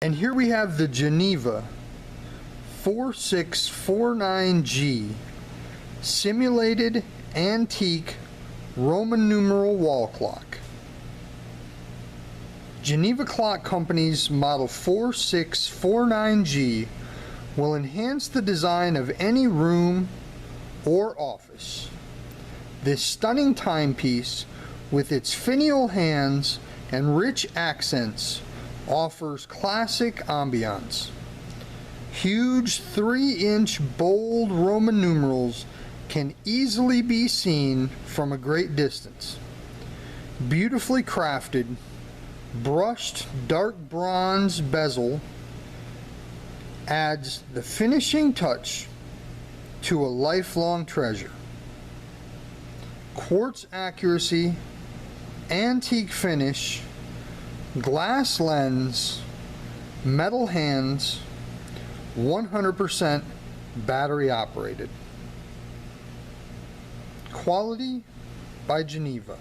And here we have the Geneva 4649G simulated antique Roman numeral wall clock. Geneva Clock Company's model 4649G will enhance the design of any room or office. This stunning timepiece, with its finial hands and rich accents, offers classic ambiance. Huge 3-inch bold Roman numerals can easily be seen from a great distance. Beautifully crafted, brushed dark bronze bezel adds the finishing touch to a lifelong treasure. Quartz accuracy, antique finish, glass lens, metal hands, 100% battery operated. Quality by Geneva.